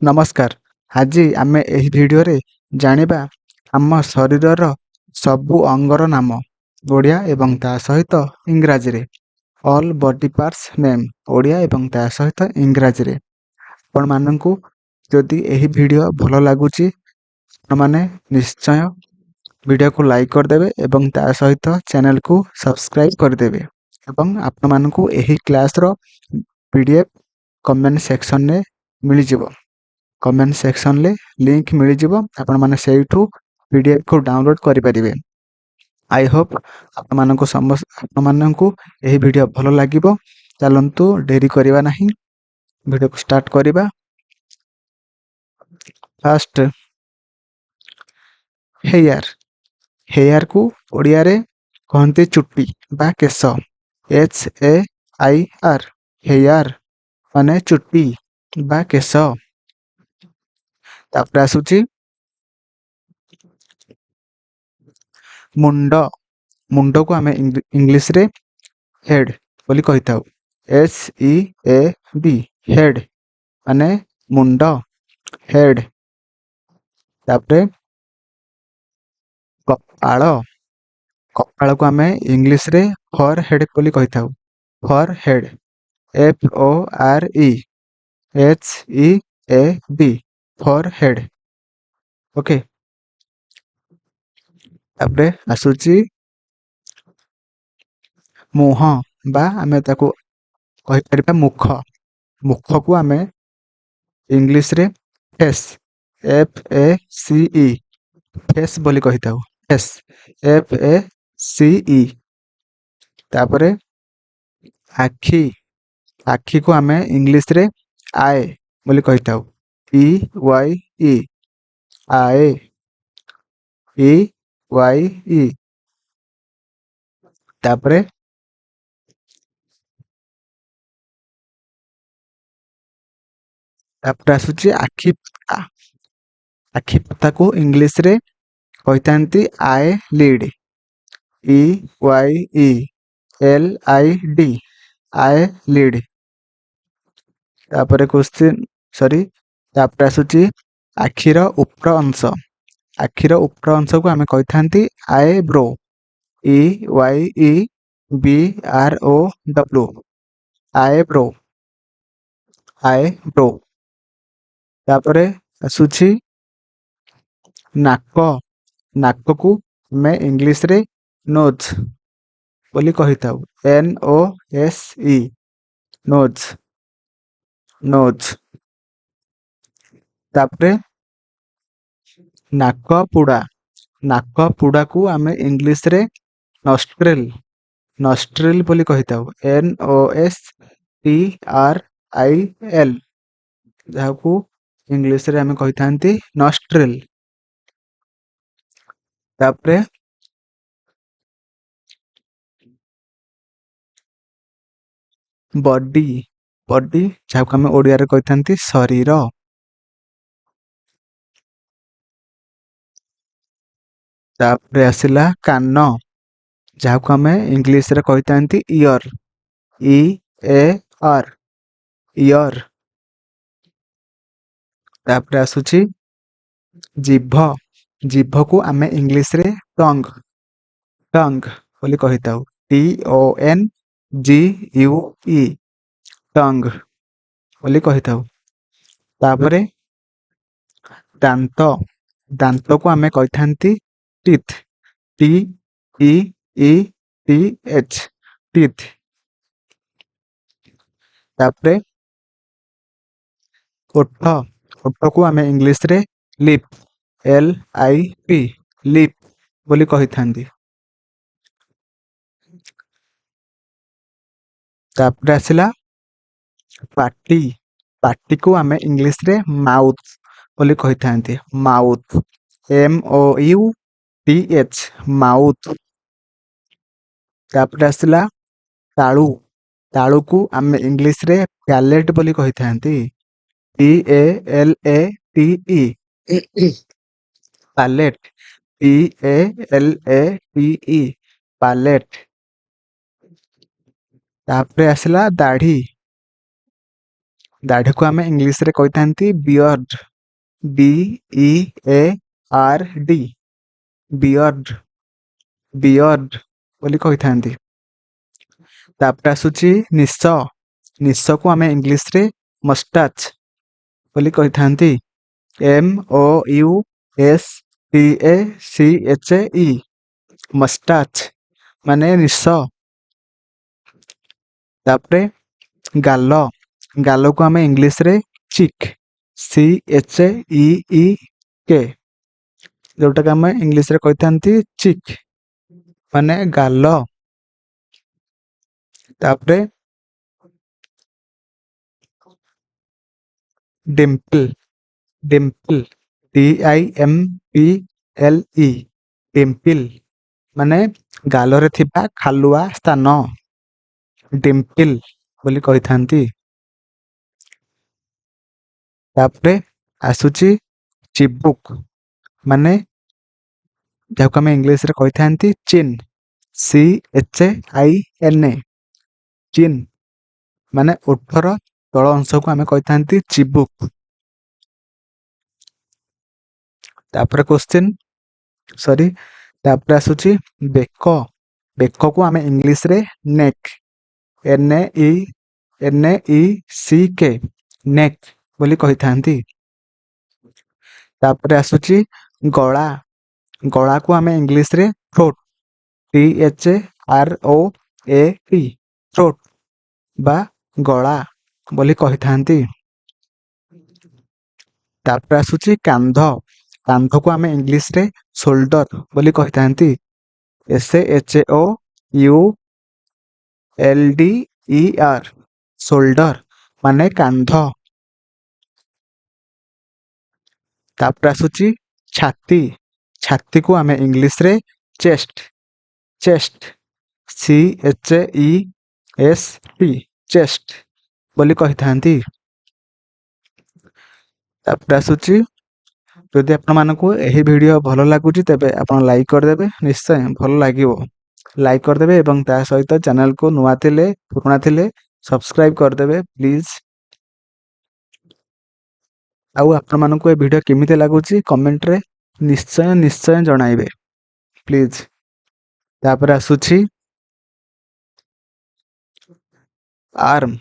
नमस्कार। आज आमे एही वीडियो रे जानिबा आम शरीरर सबु अंगर नाम ओडिया एवं ता सहित इंग्राजी रे all body parts name Odia एवं ता सहित इंग्राजी रे आपण माननकु जदि एही वीडियो भलो लागुची आपण माने निश्चय वीडियो को लाइक कर देबे एवं ता सहित चैनल को सब्सक्राइब कर देबे एवं आपण माननकु एही क्लास रो पीडीएफ कमेंट सेक्शन ने मिली जिवो। कमेंट सेक्शन ले लिंक मिल जिवो आपण माने सेइठू पीडीएफ को डाउनलोड करि परिबे। आई होप आपण माननकु एही वीडियो भलो लागिवो। चलंतु देरी करिवा नाही वीडियो को स्टार्ट करिबा। फर्स्ट हेयर हेयर को ओडिया रे कहंती चुट्टी बा केश HAIR हेयर माने चुट्टी बा केश। तापर आसुची मुंड मुंड को आमे इंग्लिश रे हेड बोली कहिताउ HEAD हेड माने मुंड हेड। तापर कपाळ कपाळ को आमे इंग्लिश रे फॉर हेड बोली कहिताउ forehead FOREHEAD forehead. Okay तापर आसुची मुह बा आमे ताको कहि परिबा मुख मुख को आमे इंग्लिश रे फेस FACE फेस बोली कहिताउ फेस FACE। तापरे आखी आखी को आमे इंग्लिश रे आए बोली कहिताउ EYE आए EYE। तापरे तापर आसुची आखी पता आखी पता को इंग्लिश रे कहितांती eyelid EYELID eyelid. तापरे क्वेश्चन सॉरी तापर आसुची आखिर ऊपर अंश आखिर ऊपर अंश को आमे कहितांती आईब्रो EYEBROW आईब्रो आईब्रो। तापरे आसुची नाक नाक को मैं इंग्लिश रे नोज बोली कहिताउ NOSE नोज नोज। तापरे नाक पुड़ा को आमे इंग्लिश रे नॉस्ट्रिल नॉस्ट्रिल बोली कहिताउ NOSTRIL जाहाकू इंग्लिश रे आमे कहितांती नॉस्ट्रिल। तापरे बॉडी बॉडी जाहाकू आमे ओडिया रे कहितांती शरीर। तापरे आसिला कान जाहाकू आमे इंग्लिश रे कहितांती ईयर EAR ईयर। तापरे आसुची जिभ जिभ को आमे इंग्लिश रे टंग टंग बोली कहिताउ TONGUE टंग बोली कहिताउ। तापरे दांत दांत को आमे कहितांती टीथ TEETH टीथ। तापरे ओठ ओठ को आमे इंग्लिश रे लिप LIP लिप बोली कहितांती। तापरे आसिला पाटी पाटी को आमे इंग्लिश रे माउथ बोली कहितांती माउथ MOUTH माउथ। तापरे आसिला तालु तालु को आमे इंग्लिश रे पैलेट बोली कहितांती PALATE पैलेट PALATE पैलेट। तापरे आसिला दाढ़ी दाढ़ी को आमे इंग्लिश रे कहिथांती बियर्ड, BEARD, बियर्ड, बियर्ड बोली कहिथांती। तापर आसुची निश, निश को आमे इंग्लिश रे मस्टाच बोली कहिथांती, MOUSTACHE, मस्टाच माने निश। तापरे गाल, गाल को आमे इंग्लिश रे चिक, CHEEK, जोटा आमे इंग्लिश रे कहिथांती चिक माने गाल। तापरे डिम्पल, डिम्पल, DIMPLE, डिम्पल माने गाल रे थिबा खालुआ स्थान, डिम्पल बोली कहिथांती। तापरे आसुची चिबुक माने जाको आमे इंग्लिश रे कहिथांती चिन, CHIN, चिन माने ओठर तळ अंश को आमे कहिथांती चिबुक। तापरे क्वेश्चन सॉरी तापरे आसुची बेक, बेक को आमे इंग्लिश रे नेक, NECK, नेक बोली कहिथांती। तापरे आसुची गळा, गळा को आमे इंग्लिश रे थ्रोट, THROAT, थ्रोट बा गळा बोली कहिथांती। तापर आसुची कांध, कांध को आमे इंग्लिश रे शोल्डर बोली कहिथांती, SHOULDER, शोल्डर माने कांध। तापर आसुची छाती, छाती को आमे इंग्लिश रे चेस्ट, चेस्ट, CHEST, चेस्ट बोली कहिथांती। तापर आसुची जदि आपण मानकु एही वीडियो भलो लागुची तेबे आपण लाइक कर देबे, निश्चय भलो लागिवो लाइक कर देबे एवं ता सहित चैनल को नुआ थिले पुराना थिले सब्सक्राइब कर देबे प्लीज। आउ आपण मानकु ए वीडियो केमिते लागुची कमेंट रे निश्चय निश्चय जणाइबे प्लीज। तापर आसुची आर्म,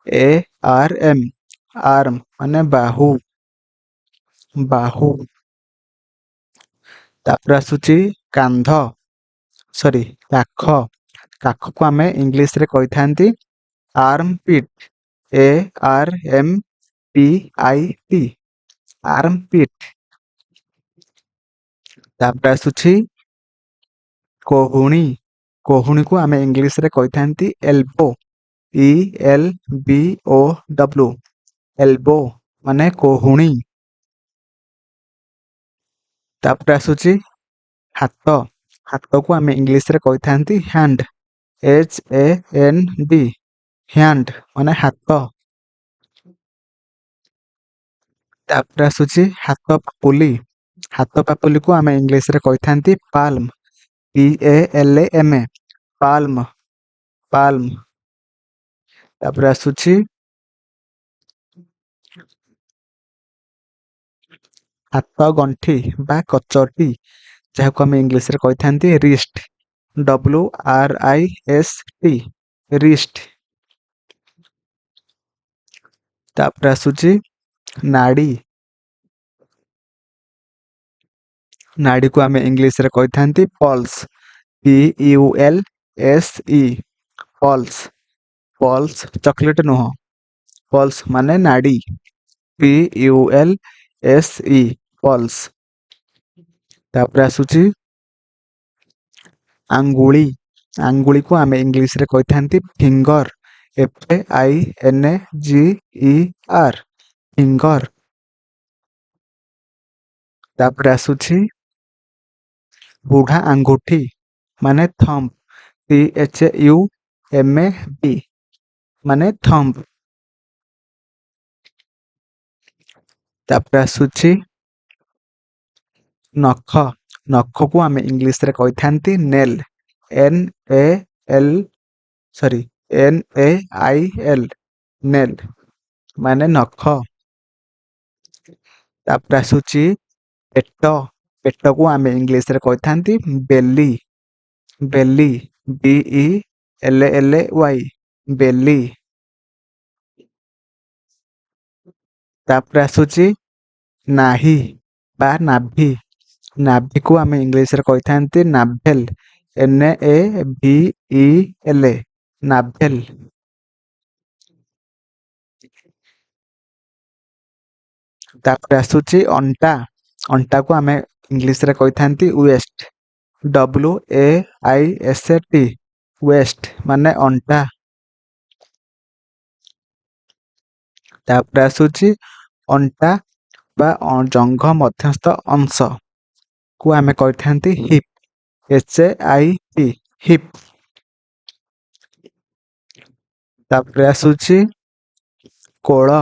ARM, आर्म माने बाहु, बाहु। तापर आसुची कांध सॉरी काख, काख को आमे इंग्लिश रे कहिथांती आर्मपिट, ARMPIT, आर्मपिट। तापर आसुची कोहुणी, कोहुणी को आमे इंग्लिश रे कहिथांती एल्बो, ELBOW, एल्बो माने कोहुणी। तापर आसुची हाथ, हाथ को आमे इंग्लिश रे कहिथांती हैंड, HAND, हैंड माने हाथ। तापर आसुची हाथ पापुली, हाथ पापुली को आमे इंग्लिश रे कहिथांती पाल्म, PALM, पाल्म, पाल्म। तापर आसुची हाथ गंठी बा कचटी, जहाको आमे इंग्लिश रे कहिथांती रिस्ट, WRIST, रिस्ट। तापर आसुची नाड़ी, नाड़ी को आमे इंग्लिश रे कहिथांती pulse, PULSE, pulse, pulse chocolate नुह, पल्स माने नाड़ी, PULSE, पल्स। तापर आसुची आंगुली, आंगुली को आमे इंग्लिश रे कहिथांती फिंगर, FINGER, फिंगर। तापर आसुची बुढ़ा आंगुठी माने थंब, THUMB माने थंब। तापर आसुची नख, नख को आमे इंग्लिश रे कहिथांती नेल, NAIL, नेल। ମାନେ ନଖ। ତାପରେ ଆସୁଛି ପେଟ। ପେଟକୁ ଆମେ ଇଂଲିଶରେ କହିଥାନ୍ତି ବେଲି। ବେଲି BELLY ବେଲି। ତାପରେ ଆସୁଛି ନାହିଁ ବା ନାଭି। ନାଭିକୁ ଆମେ ଇଂଲିଶରେ କହିଥାନ୍ତି ନାଭେଲ NAVEL ନାଭେଲ। ତାପରେ ଆସୁଛି ଅଣ୍ଟା। ଅଣ୍ଟାକୁ ଆମେ ଇଂଲିଶରେ କହିଥାନ୍ତି ୱେଷ୍ଟ WAIST ୱେଷ୍ଟ ମାନେ ଅଣ୍ଟା। ତାପରେ ଆସୁଛି ଅଣ୍ଟା ବା ଜଙ୍ଘ ମଧ୍ୟସ୍ଥ ଅଂଶ କୁ ଆମେ କହିଥାନ୍ତି ହିପ୍ HIP ହିପ୍। ତାପରେ ଆସୁଛି କୋଳ।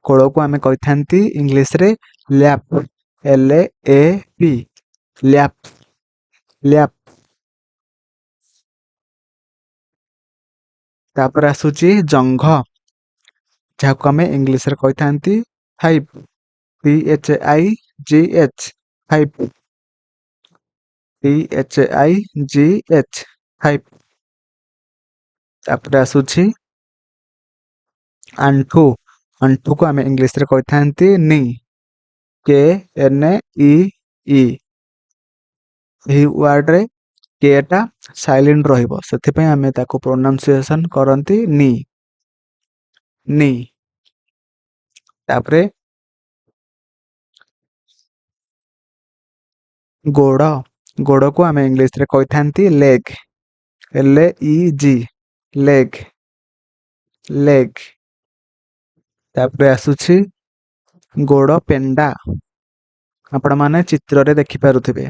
କୋଳକୁ ଆମେ କହିଥାନ୍ତି ଇଂଲିଶରେ ଲ୍ୟାପ୍ LAP ଲ୍ୟାପ୍ ଲ୍ୟାପ୍। ତାପରେ ଆସୁଛି ଜଙ୍ଘ, ଯାହାକୁ ଆମେ ଇଂଲିଶରେ କହିଥାନ୍ତି hype PHIGH hype PHIGH hype. ତାପରେ ଆସୁଛି ଆଣ୍ଠୁ। ଆଣ୍ଠୁକୁ ଆମେ ଇଂଲିଶରେ କହିଥାନ୍ତି ନି KNEE। ଏହି ୱାର୍ଡରେ କେ ଟା ସାଇଲେଣ୍ଟ ରହିବ, ସେଥିପାଇଁ ଆମେ ତାକୁ ପ୍ରୋନାଉନ୍ସିଏସନ୍ କରନ୍ତି ନି ନି। ତାପରେ ଗୋଡ଼। ଗୋଡ଼କୁ ଆମେ ଇଂଲିଶରେ କହିଥାନ୍ତି ଲେଗ୍ LEG ଲେଗ୍ ଲେଗ୍। ତାପରେ ଆସୁଛି ଗୋଡ଼ ପେଣ୍ଡା। ଆପଣମାନେ ଚିତ୍ରରେ ଦେଖିପାରୁଥିବେ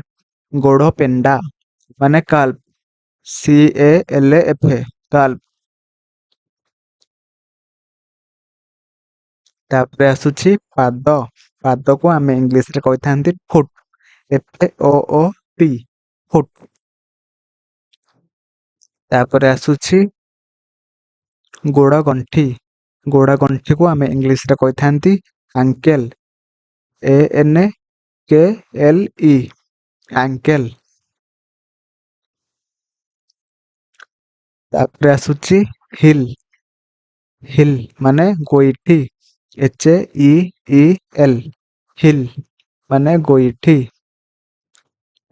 ଗୋଡ଼ ପେଣ୍ଡା ମାନେ କାଲ୍ଫ CALF କାଲ୍ଫ। ତାପରେ ଆସୁଛି ପାଦ। ପାଦକୁ ଆମେ ଇଂଲିଶରେ କହିଥାନ୍ତି ଫୁଟ୍ FOOT ଫୁଟ୍। ତାପରେ ଆସୁଛି ଗୋଡ଼ ଗଣ୍ଠି। ଗୋଡ଼ ଗଣ୍ଠିକୁ ଆମେ ଇଂଲିଶରେ କହିଥାନ୍ତି ଆଙ୍କେଲ୍ ANKLE ଆଙ୍କେଲ୍। ତାପରେ ଆସୁଛି ହିଲ୍। ହିଲ୍ ମାନେ ଗୋଇଠି HEEL ହିଲ୍ ମାନେ ଗୋଇଠି।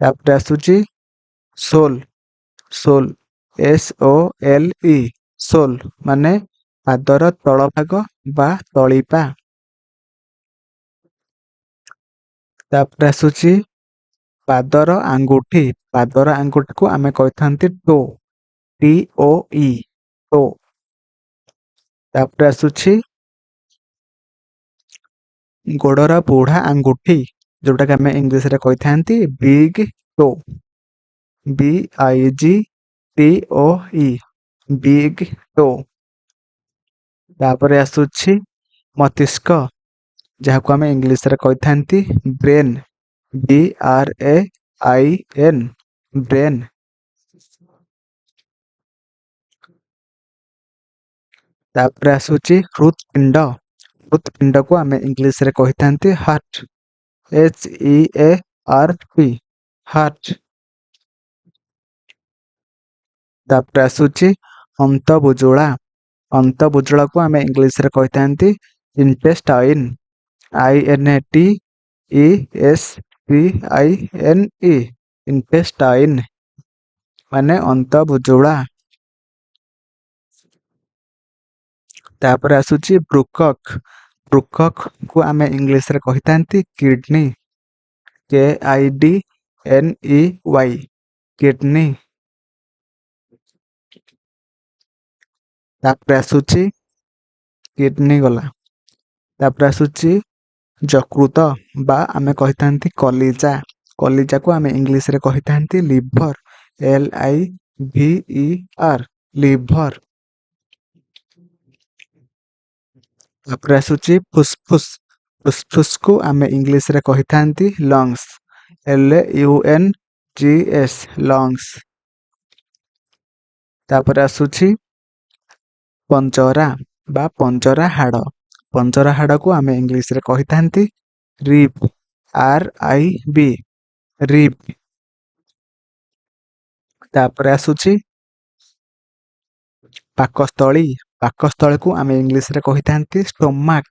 ତାପରେ ଆସୁଛି ସୋଲ୍। ସୋଲ୍ SOLE ସୋଲ୍ ମାନେ ପାଦର ତଳ ଭାଗ ବା ତଳିପା। ତାପରେ ଆସୁଛି ପାଦର ଆଙ୍ଗୁଠି। ପାଦର ଆଙ୍ଗୁଠିକୁ ଆମେ କହିଥାନ୍ତି ଟୋ TOE ଟୋ। ତାପରେ ଆସୁଛି ଗୋଡ଼ର ବୁଢ଼ା ଆଙ୍ଗୁଠି, ଯୋଉଟାକି ଆମେ ଇଂଲିଶରେ କହିଥାନ୍ତି ବିଗ୍ ଟୋ BIGTOE ବିଗ୍ ଟୋ। ତାପରେ ଆସୁଛି ମସ୍ତିଷ୍କ, ଯାହାକୁ ଆମେ ଇଂଲିଶରେ କହିଥାନ୍ତି ବ୍ରେନ୍ BRAIN ବ୍ରେନ୍। ତାପରେ ଆସୁଛି ହୃତ୍ପିଣ୍ଡ। ହୃତ୍ପିଣ୍ଡକୁ ଆମେ ଇଂଲିଶରେ କହିଥାନ୍ତି ହାର୍ଟ HEART ହାର୍ଟ। ତାପରେ ଆସୁଛି ଅନ୍ତଃବୁଜୁଳା। ଅନ୍ତଃବୁଜୁଳାକୁ ଆମେ ଇଂଲିଶରେ କହିଥାନ୍ତି ଇଣ୍ଟେଷ୍ଟାଇନ୍ INTESTINE ଇଣ୍ଟେଷ୍ଟାଇନ୍ ମାନେ ଅନ୍ତଃବୁଜୁଳା। ତାପରେ ଆସୁଛି ବୃକକ୍। ବୃକକ୍ କୁ ଆମେ ଇଂଲିଶରେ କହିଥାନ୍ତି କିଡନୀ KIDNEY କିଡନୀ। ତାପରେ ଆସୁଛି କିଡନୀ ଗଲା। ତାପରେ ଆସୁଛି ଯକୃତ ବା ଆମେ କହିଥାନ୍ତି କଲିଜା। କଲିଜାକୁ ଆମେ ଇଂଲିଶରେ କହିଥାନ୍ତି ଲିଭର LIVER ଲିଭର। ତାପରେ ଆସୁଛି ଫୁସଫୁସ୍। ଫୁସଫୁସକୁ ଆମେ ଇଂଲିଶରେ କହିଥାନ୍ତି ଲଙ୍ଗସ୍ LUNGS ଲଙ୍ଗସ୍। ତାପରେ ଆସୁଛି ପଞ୍ଜରା ବା ପଞ୍ଜରା ହାଡ଼। पंजरा हाड़ को आम इंग्लीश रे कही थांती रिब RIB रिब। तापर आसुची पाकस्थली पाकस्थली को आम इंग्लीश रे कही थांती स्टोमाक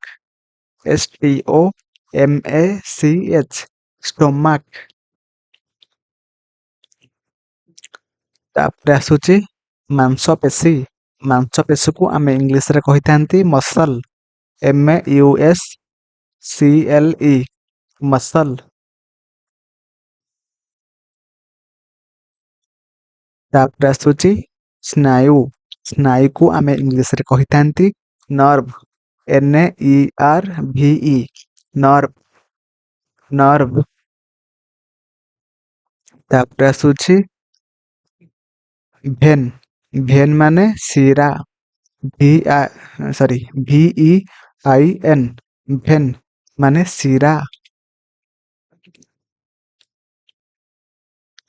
STOMACH स्टोमाक। तापर आसुची मांसपेशी मांसपेशी को आम इंग्लीश रे कही थांती मसल MUSCLE मसल। तापर आसुची स्नायु स्नायु को आम इंग्लीश रे कही थांती नर्व NERVE नर्व नर्व। तापर आसुची भेन भेन माने शिरा VEIN भेन माने शिरा।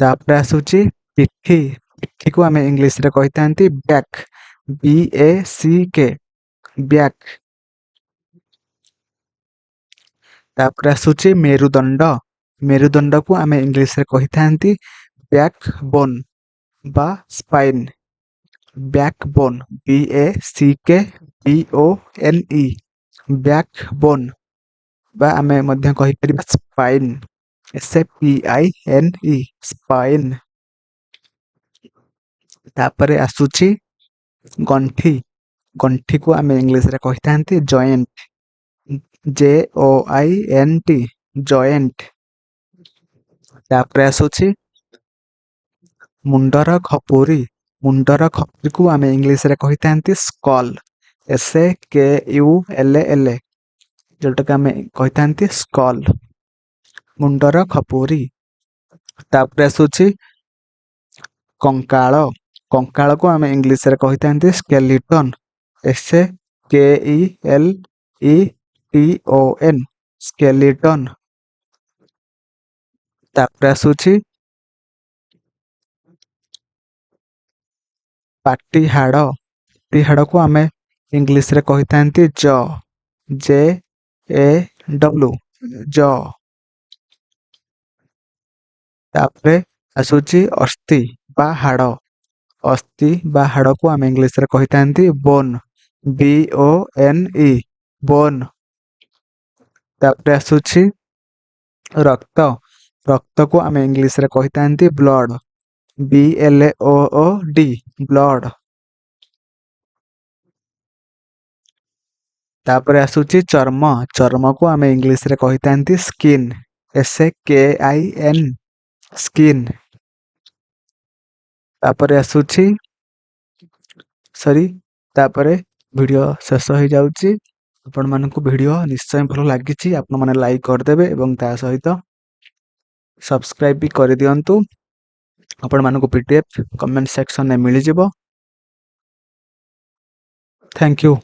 तापर आसुची पिठी पिठी को आम इंग्लीश रे कही थांती बैक BACK बैक। तापर आसुची मेरुदंड मेरुदंड को आम इंग्लीश रे कही थांती बैक बोन बा spine back bone BACKBONE back bone बा आम मध्य कहि परिबा स्पाइन SPINE स्पाइन। तापर आसुची गंठी गंठी को आम इंग्लीश रे कही थांती जॉइंट JOINT जॉइंट। तापर आसुची मुंडर खपुरी मुंडर खपुरी को आम इंग्लीश रे कही थांती स्कल SKULL जोटा कि आम कही थांती स्कल मुंडर खपुरी। तापर आसुची कंकाल कंकाल को आम इंग्लीश रे कही थांती स्केलेटन SKELETON स्केलेटन। तापर आसुची पाटी हाड़ को आम इंग्लीश रे कही थांती जॉ JAW जॉ। तापर आसुची अस्थि बा हाड़ अस्थि बा हाड़ को आम इंग्लीश रे कही थांती बोन BONE बोन। तापर आसुची रक्त रक्त को आम इंग्लीश रे कही थांती ब्लड BLOOD ब्लड। तापर आसुची चर्म चर्म को आम इंग्लीश रे कही थांती स्किन SKIN स्किन। तापर आसुची तापर वीडियो शेष हो जाउची। आपण मानकु वीडियो निश्चय भल लागिची आपण माने लाइक कर देबे एवं ता सहित सब्सक्राइब भी कर दियंतु। आपण मानकु PDF कमेंट सेक्शन में मिल जिवो। Thank you.